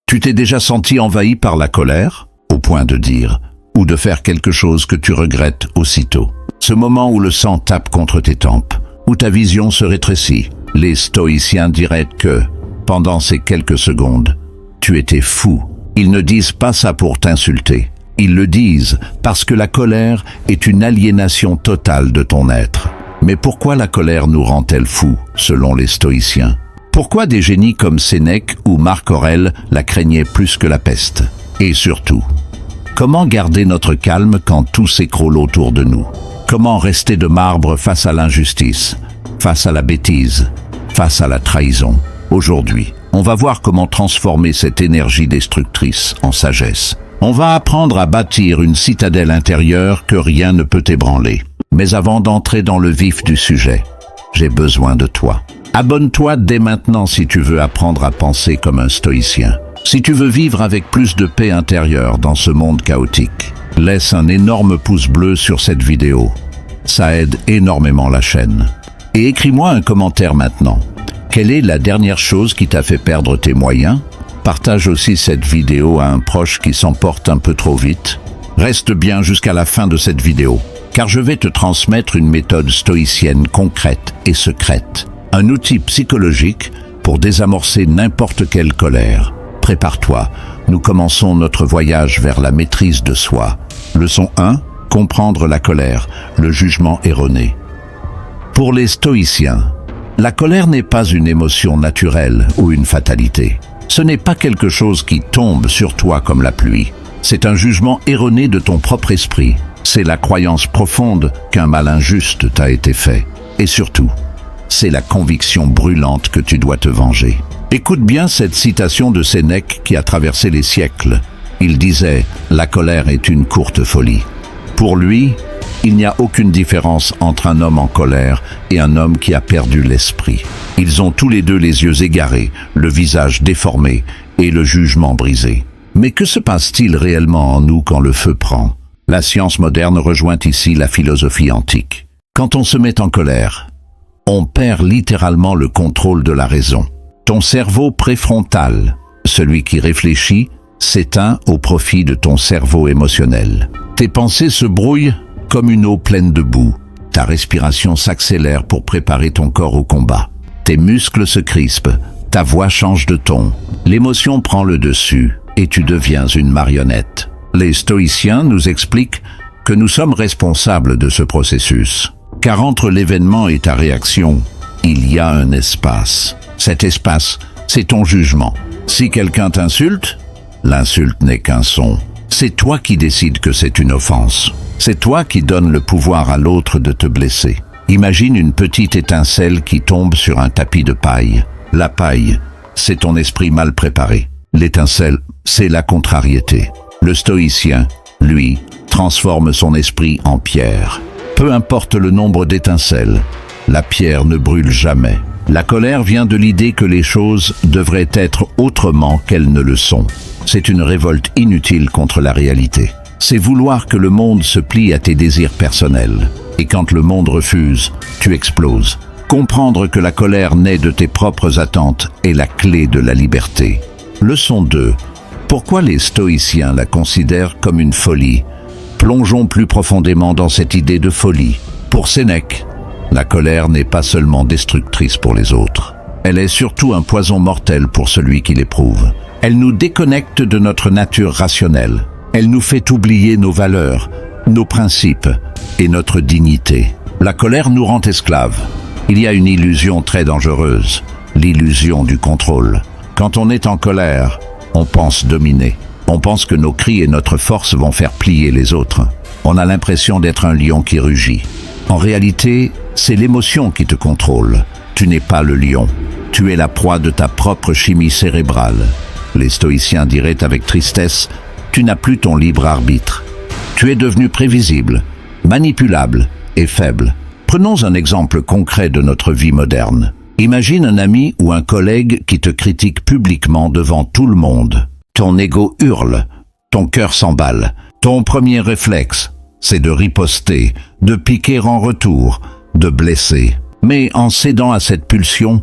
Tu t'es déjà senti envahi par la colère, au point de dire ou de faire quelque chose que tu regrettes aussitôt. Ce moment où le sang tape contre tes tempes, où ta vision se rétrécit. Les stoïciens diraient que, pendant ces quelques secondes, tu étais fou. Ils ne disent pas ça pour t'insulter. Ils le disent parce que la colère est une aliénation totale de ton être. Mais pourquoi la colère nous rend-elle fous, selon les stoïciens? Pourquoi des génies comme Sénèque ou Marc Aurèle la craignaient plus que la peste? Et surtout, comment garder notre calme quand tout s'écroule autour de nous? Comment rester de marbre face à l'injustice, face à la bêtise, face à la trahison? Aujourd'hui, on va voir comment transformer cette énergie destructrice en sagesse. On va apprendre à bâtir une citadelle intérieure que rien ne peut ébranler. Mais avant d'entrer dans le vif du sujet, j'ai besoin de toi. Abonne-toi dès maintenant si tu veux apprendre à penser comme un stoïcien. Si tu veux vivre avec plus de paix intérieure dans ce monde chaotique, laisse un énorme pouce bleu sur cette vidéo. Ça aide énormément la chaîne. Et écris-moi un commentaire maintenant. Quelle est la dernière chose qui t'a fait perdre tes moyens? Partage aussi cette vidéo à un proche qui s'emporte un peu trop vite. Reste bien jusqu'à la fin de cette vidéo, car je vais te transmettre une méthode stoïcienne concrète et secrète. Un outil psychologique pour désamorcer n'importe quelle colère. Prépare-toi, nous commençons notre voyage vers la maîtrise de soi. Leçon 1, comprendre la colère, le jugement erroné. Pour les stoïciens, la colère n'est pas une émotion naturelle ou une fatalité. Ce n'est pas quelque chose qui tombe sur toi comme la pluie. C'est un jugement erroné de ton propre esprit. C'est la croyance profonde qu'un mal injuste t'a été fait. Et surtout, c'est la conviction brûlante que tu dois te venger. Écoute bien cette citation de Sénèque qui a traversé les siècles. Il disait « La colère est une courte folie ». Pour lui, il n'y a aucune différence entre un homme en colère et un homme qui a perdu l'esprit. Ils ont tous les deux les yeux égarés, le visage déformé et le jugement brisé. Mais que se passe-t-il réellement en nous quand le feu prend? La science moderne rejoint ici la philosophie antique. Quand on se met en colère, on perd littéralement le contrôle de la raison. Ton cerveau préfrontal, celui qui réfléchit, s'éteint au profit de ton cerveau émotionnel. Tes pensées se brouillent comme une eau pleine de boue. Ta respiration s'accélère pour préparer ton corps au combat. Tes muscles se crispent, ta voix change de ton. L'émotion prend le dessus et tu deviens une marionnette. Les stoïciens nous expliquent que nous sommes responsables de ce processus. Car entre l'événement et ta réaction, il y a un espace. Cet espace, c'est ton jugement. Si quelqu'un t'insulte, l'insulte n'est qu'un son. C'est toi qui décides que c'est une offense. C'est toi qui donnes le pouvoir à l'autre de te blesser. Imagine une petite étincelle qui tombe sur un tapis de paille. La paille, c'est ton esprit mal préparé. L'étincelle, c'est la contrariété. Le stoïcien, lui, transforme son esprit en pierre. Peu importe le nombre d'étincelles, la pierre ne brûle jamais. La colère vient de l'idée que les choses devraient être autrement qu'elles ne le sont. C'est une révolte inutile contre la réalité. C'est vouloir que le monde se plie à tes désirs personnels. Et quand le monde refuse, tu exploses. Comprendre que la colère naît de tes propres attentes est la clé de la liberté. Leçon 2. Pourquoi les stoïciens la considèrent comme une folie? Plongeons plus profondément dans cette idée de folie. Pour Sénèque, la colère n'est pas seulement destructrice pour les autres. Elle est surtout un poison mortel pour celui qui l'éprouve. Elle nous déconnecte de notre nature rationnelle. Elle nous fait oublier nos valeurs, nos principes et notre dignité. La colère nous rend esclaves. Il y a une illusion très dangereuse, l'illusion du contrôle. Quand on est en colère, on pense dominer. On pense que nos cris et notre force vont faire plier les autres. On a l'impression d'être un lion qui rugit. En réalité, c'est l'émotion qui te contrôle. Tu n'es pas le lion. Tu es la proie de ta propre chimie cérébrale. Les stoïciens diraient avec tristesse, tu n'as plus ton libre arbitre. Tu es devenu prévisible, manipulable et faible. Prenons un exemple concret de notre vie moderne. Imagine un ami ou un collègue qui te critique publiquement devant tout le monde. Ton ego hurle, ton cœur s'emballe. Ton premier réflexe, c'est de riposter, de piquer en retour, de blesser. Mais en cédant à cette pulsion,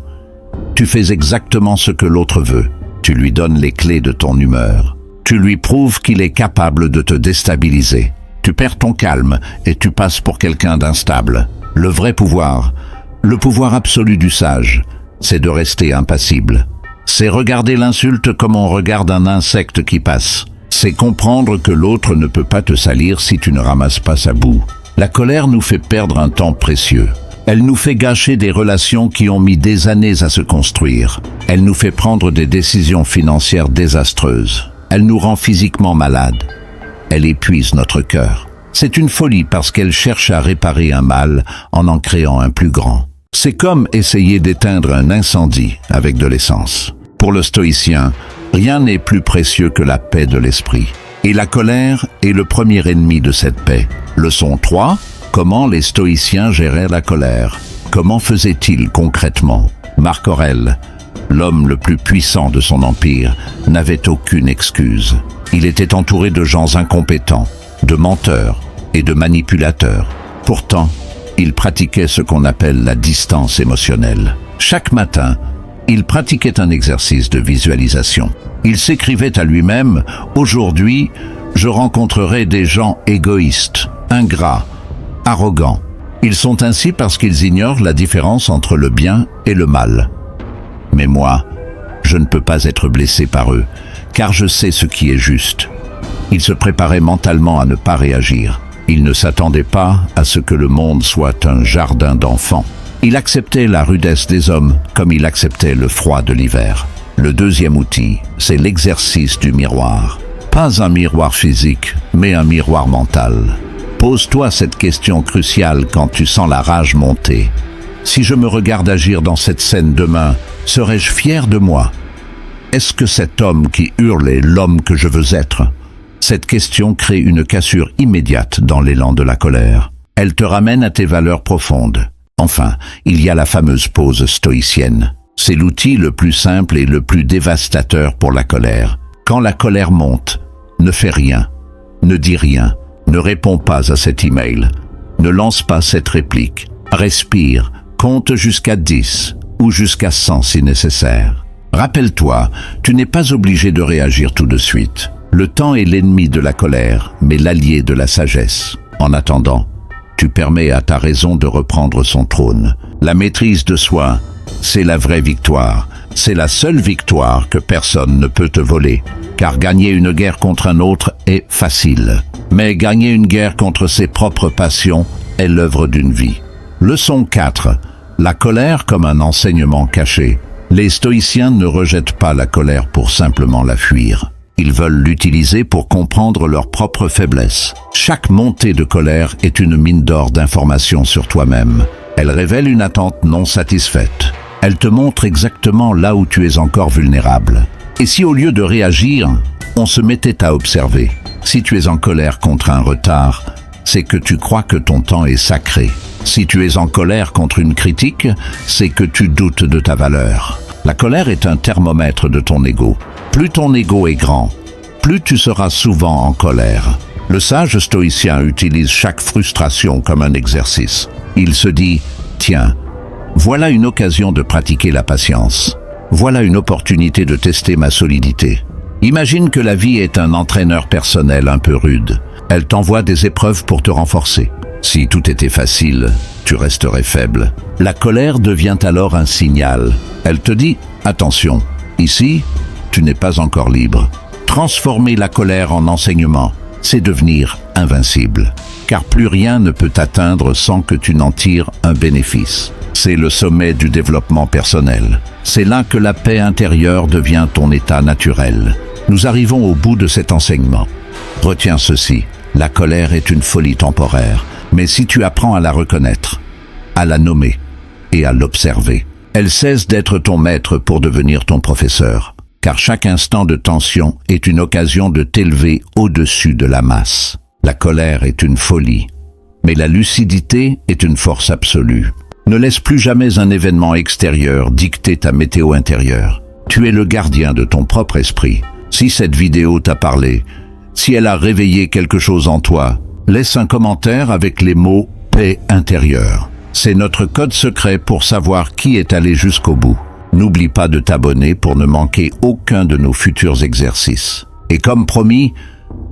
tu fais exactement ce que l'autre veut. Tu lui donnes les clés de ton humeur. Tu lui prouves qu'il est capable de te déstabiliser. Tu perds ton calme et tu passes pour quelqu'un d'instable. Le vrai pouvoir, le pouvoir absolu du sage, c'est de rester impassible. C'est regarder l'insulte comme on regarde un insecte qui passe. C'est comprendre que l'autre ne peut pas te salir si tu ne ramasses pas sa boue. La colère nous fait perdre un temps précieux. Elle nous fait gâcher des relations qui ont mis des années à se construire. Elle nous fait prendre des décisions financières désastreuses. Elle nous rend physiquement malades. Elle épuise notre cœur. C'est une folie parce qu'elle cherche à réparer un mal en créant un plus grand. C'est comme essayer d'éteindre un incendie avec de l'essence. Pour le stoïcien, rien n'est plus précieux que la paix de l'esprit. Et la colère est le premier ennemi de cette paix. Leçon 3. Comment les stoïciens géraient la colère? Comment faisaient-ils concrètement? Marc Aurèle, l'homme le plus puissant de son empire, n'avait aucune excuse. Il était entouré de gens incompétents, de menteurs et de manipulateurs. Pourtant, il pratiquait ce qu'on appelle la distance émotionnelle. Chaque matin, il pratiquait un exercice de visualisation. Il s'écrivait à lui-même « Aujourd'hui, je rencontrerai des gens égoïstes, ingrats, arrogants. Ils sont ainsi parce qu'ils ignorent la différence entre le bien et le mal. Mais moi, je ne peux pas être blessé par eux, car je sais ce qui est juste. » Il se préparait mentalement à ne pas réagir. Il ne s'attendait pas à ce que le monde soit un jardin d'enfants. Il acceptait la rudesse des hommes comme il acceptait le froid de l'hiver. Le deuxième outil, c'est l'exercice du miroir. Pas un miroir physique, mais un miroir mental. Pose-toi cette question cruciale quand tu sens la rage monter. Si je me regarde agir dans cette scène demain, serais-je fier de moi? Est-ce que cet homme qui hurle est l'homme que je veux être? Cette question crée une cassure immédiate dans l'élan de la colère. Elle te ramène à tes valeurs profondes. Enfin, il y a la fameuse pause stoïcienne. C'est l'outil le plus simple et le plus dévastateur pour la colère. Quand la colère monte, ne fais rien, ne dis rien, ne réponds pas à cet email, ne lance pas cette réplique. Respire, compte jusqu'à 10 ou jusqu'à 100 si nécessaire. Rappelle-toi, tu n'es pas obligé de réagir tout de suite. Le temps est l'ennemi de la colère, mais l'allié de la sagesse. En attendant, tu permets à ta raison de reprendre son trône. La maîtrise de soi, c'est la vraie victoire. C'est la seule victoire que personne ne peut te voler. Car gagner une guerre contre un autre est facile. Mais gagner une guerre contre ses propres passions est l'œuvre d'une vie. Leçon 4. La colère comme un enseignement caché. Les stoïciens ne rejettent pas la colère pour simplement la fuir. Ils veulent l'utiliser pour comprendre leurs propres faiblesses. Chaque montée de colère est une mine d'or d'informations sur toi-même. Elle révèle une attente non satisfaite. Elle te montre exactement là où tu es encore vulnérable. Et si au lieu de réagir, on se mettait à observer? Si tu es en colère contre un retard, c'est que tu crois que ton temps est sacré. Si tu es en colère contre une critique, c'est que tu doutes de ta valeur. La colère est un thermomètre de ton ego. Plus ton ego est grand, plus tu seras souvent en colère. Le sage stoïcien utilise chaque frustration comme un exercice. Il se dit « Tiens, voilà une occasion de pratiquer la patience. Voilà une opportunité de tester ma solidité. » Imagine que la vie est un entraîneur personnel un peu rude. Elle t'envoie des épreuves pour te renforcer. Si tout était facile, tu resterais faible. La colère devient alors un signal. Elle te dit « Attention, ici, tu n'es pas encore libre. » Transformer la colère en enseignement, c'est devenir invincible. Car plus rien ne peut t'atteindre sans que tu n'en tires un bénéfice. C'est le sommet du développement personnel. C'est là que la paix intérieure devient ton état naturel. Nous arrivons au bout de cet enseignement. Retiens ceci, la colère est une folie temporaire. Mais si tu apprends à la reconnaître, à la nommer et à l'observer, elle cesse d'être ton maître pour devenir ton professeur. Car chaque instant de tension est une occasion de t'élever au-dessus de la masse. La colère est une folie, mais la lucidité est une force absolue. Ne laisse plus jamais un événement extérieur dicter ta météo intérieure. Tu es le gardien de ton propre esprit. Si cette vidéo t'a parlé, si elle a réveillé quelque chose en toi, laisse un commentaire avec les mots « paix intérieure ». C'est notre code secret pour savoir qui est allé jusqu'au bout. N'oublie pas de t'abonner pour ne manquer aucun de nos futurs exercices. Et comme promis,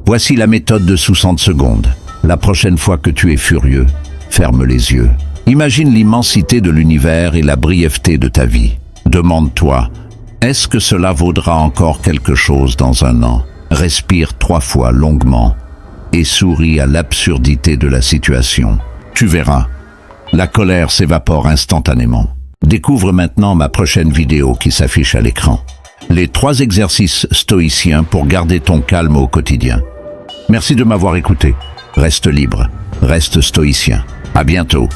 voici la méthode de 60 secondes. La prochaine fois que tu es furieux, ferme les yeux. Imagine l'immensité de l'univers et la brièveté de ta vie. Demande-toi, est-ce que cela vaudra encore quelque chose dans un an? Respire 3 fois longuement et souris à l'absurdité de la situation. Tu verras, la colère s'évapore instantanément. Découvre maintenant ma prochaine vidéo qui s'affiche à l'écran. Les 3 exercices stoïciens pour garder ton calme au quotidien. Merci de m'avoir écouté. Reste libre, reste stoïcien. À bientôt.